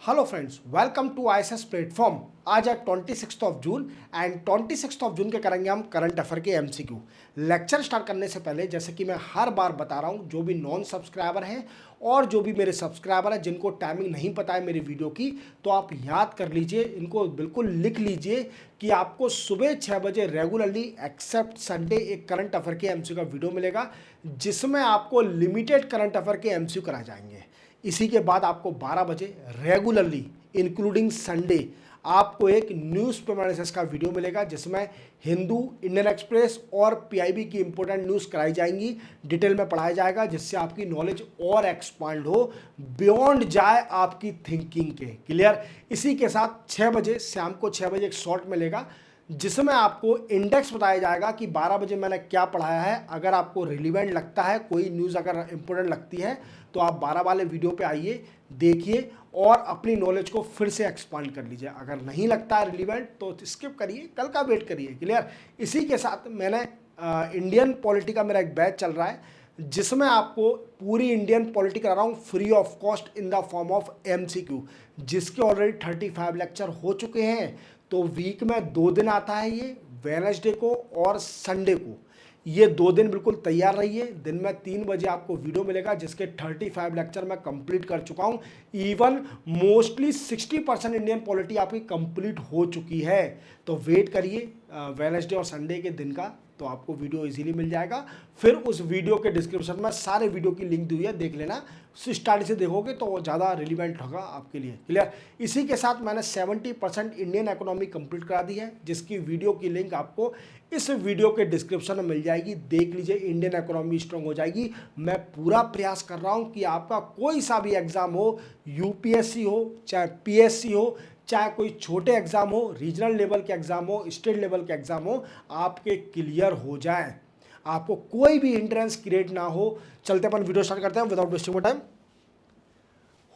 Hello friends, welcome to ISS platform. आज है 26 of June and 26 of June के करेंगे हम करंट अफेयर के एमसीक्यू। लेक्चर स्टार्ट करने से पहले जैसे कि मैं हर बार बता रहा हूं, जो भी नॉन सब्सक्राइबर हैं और जो भी मेरे सब्सक्राइबर हैं जिनको टाइमिंग नहीं पता है मेरी वीडियो की, तो आप याद कर लीजिए, इनको बिल्कुल लिख लीजिए कि आपको सुबह 6 बजे रेगुलरली एक्सेप्ट संडे एक करंट अफेयर के एमसीक्यू का वीडियो मिलेगा, जिसमें आपको लिमिटेड करंट अफेयर के एमसीक्यू कराए जाएंगे। इसी के बाद आपको 12 बजे रेगुलरली इंक्लूडिंग संडे आपको एक न्यूज़ पेपर एनालिसिस का वीडियो मिलेगा, जिसमें हिंदू, इंडियन एक्सप्रेस और पीआईबी की इंपॉर्टेंट न्यूज़ कराई जाएंगी, डिटेल में पढ़ाया जाएगा, जिससे आपकी नॉलेज और एक्सपांड हो, बियॉन्ड जाए आपकी थिंकिंग के। क्लियर। इसी के साथ 6 बजे शाम को 6 बजे एक शॉर्ट मिलेगा, जिसमें आपको इंडेक्स बताया जाएगा कि 12 बजे मैंने क्या पढ़ाया है। अगर आपको रिलीवेंट लगता है, कोई न्यूज़ अगर इंपॉर्टेंट लगती है, तो आप 12 वाले वीडियो पे आइए, देखिए और अपनी नॉलेज को फिर से एक्सपांड कर लीजिए। अगर नहीं लगता है रिलीवेंट तो स्किप करिए, कल का वेट करिए। क्लियर। इसी के साथ मैंने इंडियन पॉलिटी का मेरा एक बैच चल रहा है, जिसमें आपको पूरी इंडियन पॉलिटी करा रहा हूँ free of cost in the form of MCQ, जिसके ऑलरेडी 35 लेक्चर हो चुके हैं। तो वीक में 2 दिन आता है, ये वेडनेसडे को और संडे को। ये 2 दिन बिल्कुल तैयार रहिए। दिन में 3 बजे आपको वीडियो मिलेगा, जिसके 35 लेक्चर मैं कंप्लीट कर चुका हूँ। इवन मोस्टली 60% इंडियन पॉलिटी आपकी कंप्लीट हो चुकी है। तो वेट करिए वेडनेसडे और संडे के दिन का, तो आपको वीडियो इजीली मिल जाएगा। फिर उस वीडियो के डिस्क्रिप्शन में सारे वीडियो की लिंक दी हुई है, देख लेना। स्टार्ट से देखोगे तो वो ज़्यादा रिलीवेंट होगा आपके लिए। क्लियर। इसी के साथ मैंने 70% इंडियन इकोनॉमी कंप्लीट करा दी है, जिसकी वीडियो की लिंक आपको इस वीडियो के डिस्क्रिप्शन में मिल जाएगी। देख लीजिए, इंडियन इकोनॉमी स्ट्रांग हो जाएगी। मैं पूरा प्रयास कर रहा हूँ कि आपका कोई सा भी एग्जाम हो, यूपीएससी हो चाहे पीएससी हो, चाहे कोई छोटे एग्जाम हो, रीजनल लेवल के एग्जाम हो, स्टेट लेवल के एग्जाम हो, आपके क्लियर हो जाए, आपको कोई भी इंट्रेंस क्रिएट ना हो। चलते अपन वीडियो स्टार्ट करते हैं without wasting time.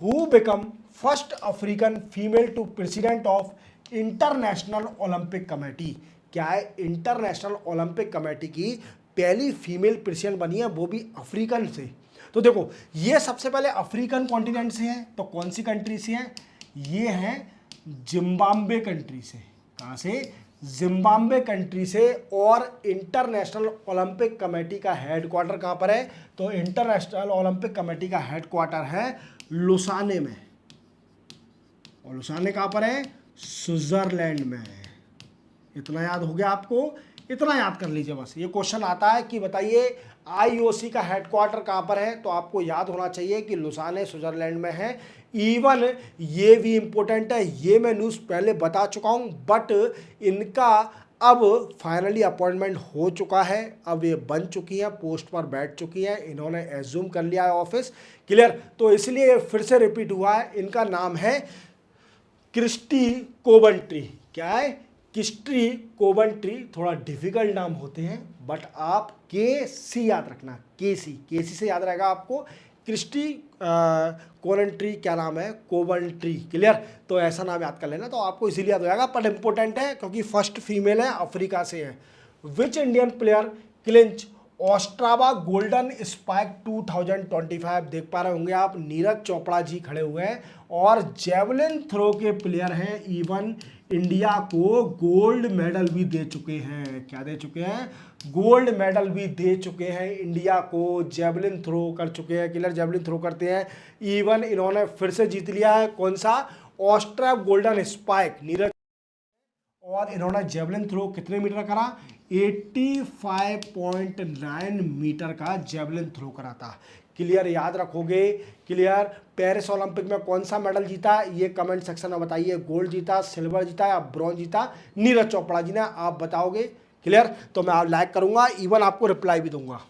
Who become first African female to president of International Olympic Committee. क्या है, इंटरनेशनल ओलंपिक कमेटी की पहली फीमेल प्रेसिडेंट बनी है, वो भी अफ्रीकन से। तो देखो, ये सबसे पहले अफ्रीकन कॉन्टिनेंट से है, तो कौन सी कंट्री से है? ये है जिम्बाब्वे कंट्री से। कहाँ से? जिम्बाब्वे कंट्री से। और इंटरनेशनल ओलंपिक कमेटी का हेडक्वार्टर कहाँ पर है? तो इंटरनेशनल ओलंपिक कमेटी का हेडक्वार्टर है लुसाने में। और लुसाने कहाँ पर है? स्विट्जरलैंड में। इतना याद हो गया आपको? इतना याद कर लीजिए बस। ये क्वेश्चन आता है कि बताइए आईओसी का हेडक्वार्टर कहाँ पर है, तो आपको याद होना चाहिए कि लुसाने स्विट्जरलैंड में है। इवन ये भी इंपॉर्टेंट है, ये मैं न्यूज़ पहले बता चुका हूँ, बट इनका अब फाइनली अपॉइंटमेंट हो चुका है। अब ये बन चुकी हैं, पोस्ट पर बैठ चुकी हैं, इन्होंने एज्यूम कर लिया है ऑफिस। क्लियर। तो इसलिए फिर से रिपीट हुआ है। इनका नाम है क्रिस्टी कोवेंट्री। क्या है? Christie Coventry. थोड़ा डिफिकल्ट नाम होते हैं, बट आप के सी याद रखना। के सी से याद रहेगा आपको। क्रिस्टी कोवेंट्री, क्या नाम है? कोवेंट्री। क्लियर। तो ऐसा नाम याद कर लेना, तो आपको इसीलिए याद हो जाएगा। पर इंपॉर्टेंट है क्योंकि फर्स्ट फीमेल है, अफ्रीका से है। Which Indian player clinch Ostrava golden spike 2025? देख पा रहे होंगे आप, नीरज चोपड़ा जी खड़े हुए हैं और जेवलिन थ्रो के प्लेयर हैं। इवन इंडिया को गोल्ड मेडल भी दे चुके हैं। क्या दे चुके हैं? गोल्ड मेडल भी दे चुके हैं इंडिया को। जेवलिन थ्रो कर चुके हैं, किलर जेवलिन थ्रो करते हैं। इवन इन्होंने फिर से जीत लिया है, कौन सा? ऑस्ट्रा गोल्डन स्पाइक, नीरज। और इन्होंने जेवलिन थ्रो कितने मीटर करा? 85.9 मीटर का जेवलिन थ्रो करा था। क्लियर, याद रखोगे। क्लियर। पेरिस ओलंपिक में कौन सा मेडल जीता, ये कमेंट सेक्शन में बताइए। गोल्ड जीता, सिल्वर जीता या ब्रॉन्ज जीता? नीरज चोपड़ा जी ने, आप बताओगे। क्लियर। तो मैं आप लाइक करूंगा, इवन आपको रिप्लाई भी दूंगा।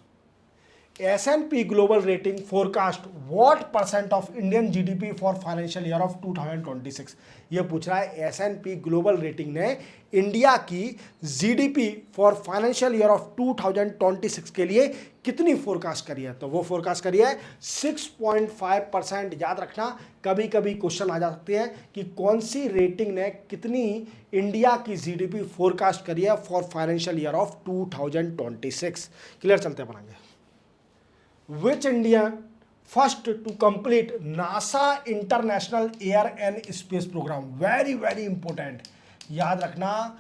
S&P Global Rating forecast what % of Indian GDP for financial year of 2026? ये पूछ रहा है S&P Global Rating ने इंडिया की GDP for financial year of 2026 के लिए कितनी फोरकास्ट करी है? तो वो फोरकास्ट करी है 6.5%। याद रखना, कभी कभी क्वेश्चन आ जा सकते हैं कि कौन सी रेटिंग ने कितनी इंडिया की GDP फोरकास्ट करी है फॉर फाइनेंशियल ईयर ऑफ 2026। क्लियर। चलते हैं बनाएंगे। Which Indian first to complete NASA international air and space programme. Very very important, याद रखना,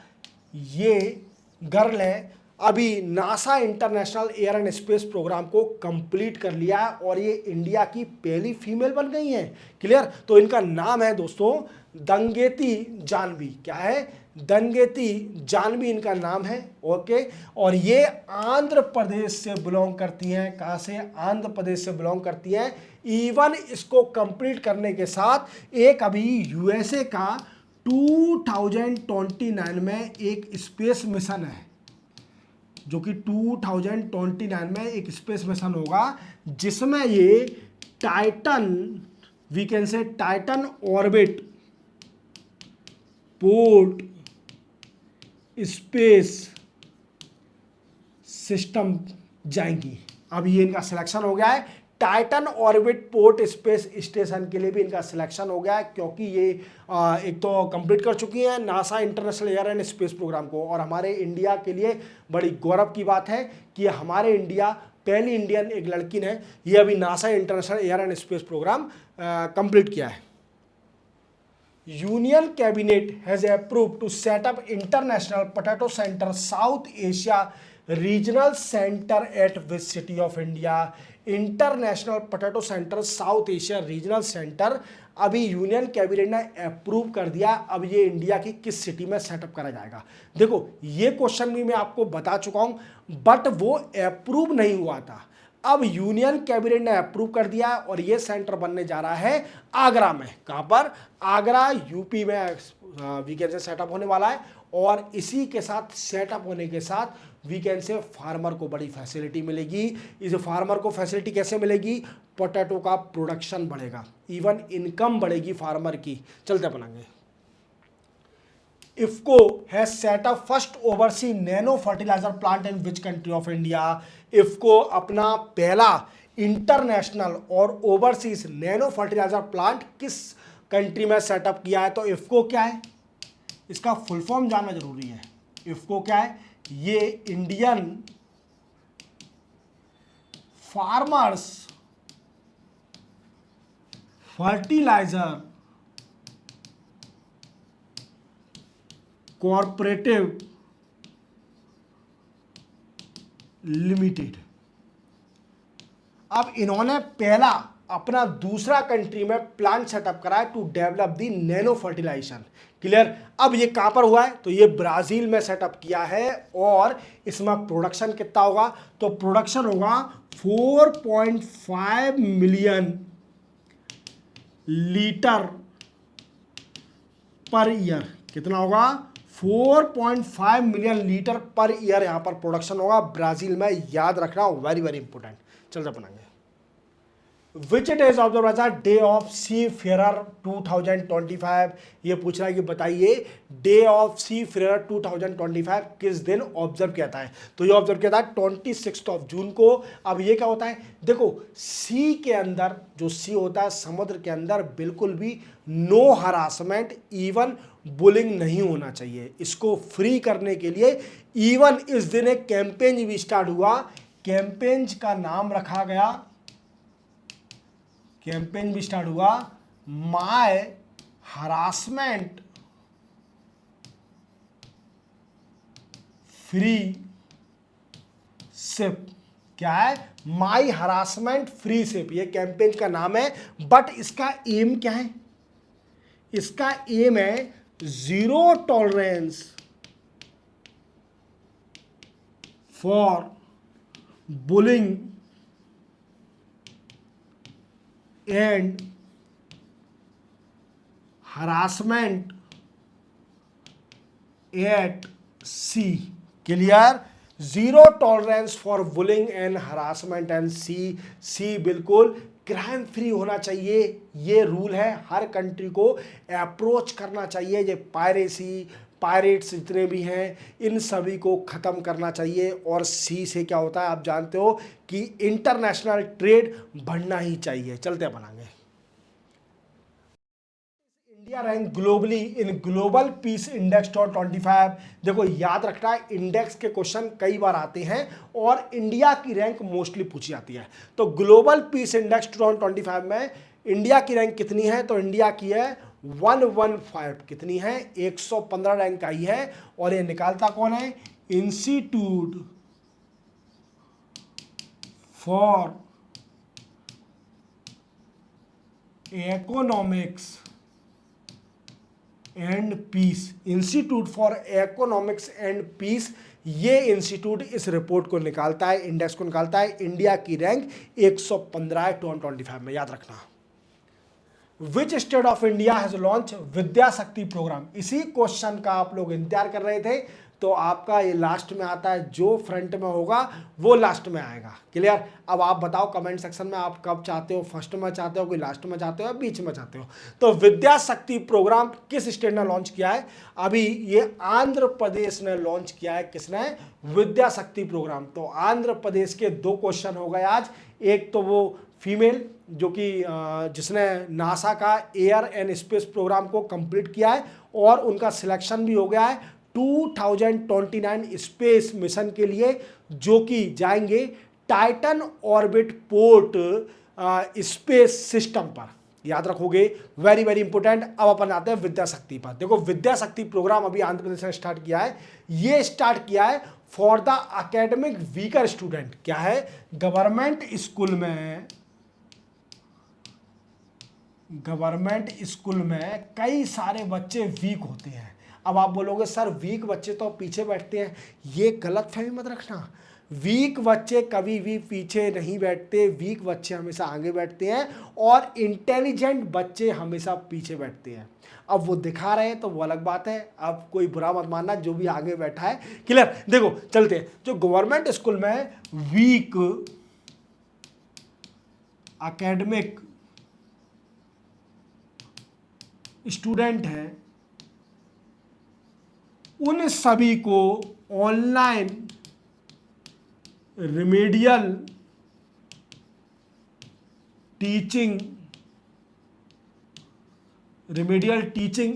ये गर्ल है, अभी NASA international air and space programme को कंप्लीट कर लिया है और ये इंडिया की पहली फीमेल बन गई हैं। क्लियर? तो इनका नाम है दोस्तों दंगेती जानवी। क्या है? दंगेती जानवी इनका नाम है। ओके, और ये आंध्र प्रदेश से बिलोंग करती हैं। कहाँ से? आंध्र प्रदेश से बिलोंग करती हैं। इवन इसको कंप्लीट करने के साथ एक अभी यूएसए का 2029 में एक स्पेस मिशन है, जो कि 2029 में एक स्पेस मिशन होगा, जिसमें ये Titan, we can say Titan orbit port space system जाएंगी। अब ये इनका सिलेक्शन हो गया है। Titan orbit port space station के लिए भी इनका सिलेक्शन हो गया है, क्योंकि ये एक तो कंप्लीट कर चुकी हैं NASA international air and space programme को। और हमारे इंडिया के लिए बड़ी गौरव की बात है कि हमारे इंडिया पहली इंडियन एक लड़की ने ये अभी NASA international air and space programme complete किया है। Union cabinet has approved to set up international potato centre South Asia regional centre at which city of India. International potato centre South Asia regional centre अभी union cabinet ने approve कर दिया। अब ये India की किस सिटी में setup करा जाएगा? देखो, ये क्वेश्चन भी मैं आपको बता चुका हूं, बट वो अप्रूव नहीं हुआ था। अब यूनियन कैबिनेट ने अप्रूव कर दिया और ये सेंटर बनने जा रहा है आगरा में। कहां पर? आगरा, यूपी में वीकेंड से सेटअप होने वाला है। और इसी के साथ सेटअप होने के साथ वीकेंड से फार्मर को बड़ी फैसिलिटी मिलेगी। इस फार्मर को फैसिलिटी कैसे मिलेगी? पोटैटो का प्रोडक्शन बढ़ेगा, इवन इनकम बढ़ेगी फार्मर की। चलते बनाएंगे। IFFCO has set up first oversee nano fertiliser plant in which country of India. IFFCO अपना पहला इंटरनेशनल और ओवरसीज नैनो फर्टिलाइजर प्लांट किस कंट्री में सेटअप किया है? तो इफ्को क्या है? इसका फुल फॉर्म जानना जरूरी है। इफ्को क्या है? ये Indian farmers fertiliser cooperative limited. अब इन्होंने पहला अपना दूसरा कंट्री में प्लांट सेटअप करा है to develop the nano fertilisation. Clear? अब ये कहां पर हुआ है? तो ये ब्राजील में सेटअप किया है। और इसमें प्रोडक्शन कितना होगा? तो प्रोडक्शन होगा 4.5 मिलियन लीटर पर ईयर। कितना होगा? 4.5 मिलियन लीटर पर ईयर यहां पर प्रोडक्शन होगा ब्राजील में। याद रखना, वेरी वेरी इंपॉर्टेंट। चलते बनाएंगे। Which it is observe as day of seafarer 2025। ये पूछ रहा है कि बताइए डे ऑफ सी फेयर 2025 किस दिन ऑब्जर्व किया था है? तो ये ऑब्जर्व किया था 26 ऑफ जून को। अब ये क्या होता है? देखो, सी के अंदर, जो सी होता है समुद्र के अंदर, बिल्कुल भी नो हरासमेंट, इवन बुलिंग नहीं होना चाहिए। इसको फ्री करने के लिए इवन इस दिन एक कैंपेन भी स्टार्ट हुआ। कैंपेन का नाम रखा गया, कैंपेन भी स्टार्ट हुआ, माय हरासमेंट फ्री शिप। क्या है? माय हरासमेंट फ्री शिप, ये कैंपेन का नाम है। बट इसका एम क्या है? इसका एम है zero tolerance for bullying and harassment at C. Clear? Zero tolerance for bullying and harassment and C. C बिल्कुल क्राइम फ्री होना चाहिए, ये रूल है। हर कंट्री को अप्रोच करना चाहिए। ये पायरेसी, पायरेट्स जितने भी हैं, इन सभी को ख़त्म करना चाहिए। और सी से क्या होता है आप जानते हो कि इंटरनेशनल ट्रेड बढ़ना ही चाहिए। चलते बनाएंगे। India rank globally in global peace index 25। देखो याद रखना है, इंडेक्स के क्वेश्चन कई बार आते हैं और इंडिया की रैंक मोस्टली पूछी जाती है। तो ग्लोबल पीस इंडेक्स 2025 में इंडिया की रैंक कितनी है? तो इंडिया की है 115। कितनी है? 115 रैंक आई है। और ये निकालता कौन है? Institute for economics and peace. Institute for economics and peace, ये इंस्टीट्यूट इस रिपोर्ट को निकालता है, इंडेक्स को निकालता है। इंडिया की रैंक 115 है 2025 में, याद रखना। Which state of India has launch Vidya Shakti program? इसी क्वेश्चन का आप लोग इंतजार कर रहे थे, तो आपका ये लास्ट में आता है। जो फ्रंट में होगा वो लास्ट में आएगा। क्लियर? अब आप बताओ कमेंट सेक्शन में आप कब चाहते हो, फर्स्ट में चाहते हो, कोई लास्ट में चाहते हो, या बीच में चाहते हो। तो विद्या शक्ति प्रोग्राम किस स्टेट ने लॉन्च किया है? अभी ये आंध्र प्रदेश ने लॉन्च किया है। किसने? विद्या शक्ति प्रोग्राम। तो आंध्र प्रदेश के 2 क्वेश्चन हो गए आज। एक तो वो फीमेल जो कि जिसने नासा का एयर एंड स्पेस प्रोग्राम को कंप्लीट किया है, और उनका सिलेक्शन भी हो गया है 2029 स्पेस मिशन के लिए, जो कि जाएंगे Titan orbit port space system पर। याद रखोगे, वेरी वेरी इंपॉर्टेंट। अब अपन आते हैं विद्या शक्ति पर। देखो विद्या शक्ति प्रोग्राम अभी आंध्र प्रदेश ने स्टार्ट किया है। ये स्टार्ट किया है for the academic weaker student. क्या है? गवर्नमेंट स्कूल में कई सारे बच्चे वीक होते हैं। अब आप बोलोगे सर वीक बच्चे तो पीछे बैठते हैं। ये गलत फहमी मत रखना। वीक बच्चे कभी भी पीछे नहीं बैठते, वीक बच्चे हमेशा आगे बैठते हैं, और इंटेलिजेंट बच्चे हमेशा पीछे बैठते हैं। अब वो दिखा रहे हैं तो वो अलग बात है। अब कोई बुरा मत मानना जो भी आगे बैठा है। क्लियर? देखो चलते हैं। जो गवर्नमेंट स्कूल में वीक एकेडमिक स्टूडेंट हैं, उन सभी को ऑनलाइन रिमेडियल टीचिंग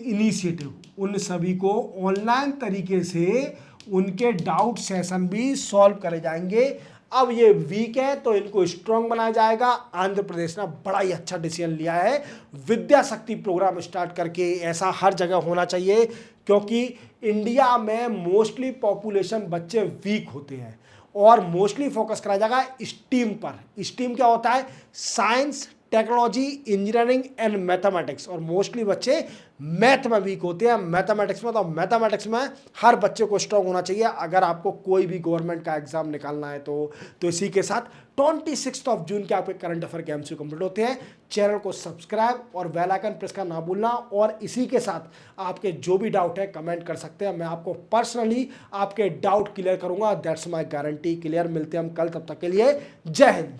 इनिशिएटिव, उन सभी को ऑनलाइन तरीके से उनके डाउट सेशन भी सॉल्व करे जाएंगे। अब ये वीक है तो इनको स्ट्रांग बनाया जाएगा। आंध्र प्रदेश ने बड़ा ही अच्छा डिसीजन लिया है विद्या शक्ति प्रोग्राम स्टार्ट करके। ऐसा हर जगह होना चाहिए, क्योंकि इंडिया में मोस्टली पॉपुलेशन बच्चे वीक होते हैं, और मोस्टली फोकस करा जाएगा स्टीम पर। स्टीम क्या होता है? Science, technology, engineering and mathematics. और मोस्टली बच्चे मैथ में वीक होते हैं, मैथमेटिक्स में। तो मैथमेटिक्स में हर बच्चे को स्ट्रांग होना चाहिए अगर आपको कोई भी गवर्नमेंट का एग्जाम निकालना है तो इसी के साथ 26 जून के आपके करंट अफेयर के एमसीक्यू कंप्लीट होते हैं। चैनल को सब्सक्राइब और बेल आइकन प्रेस करना ना भूलना। और इसी के साथ आपके जो भी डाउट है कमेंट कर सकते हैं, मैं आपको पर्सनली आपके डाउट क्लियर करूंगा। That's my guarantee. क्लियर? मिलते हैं हम कल, तब तक के लिए जय हिंद।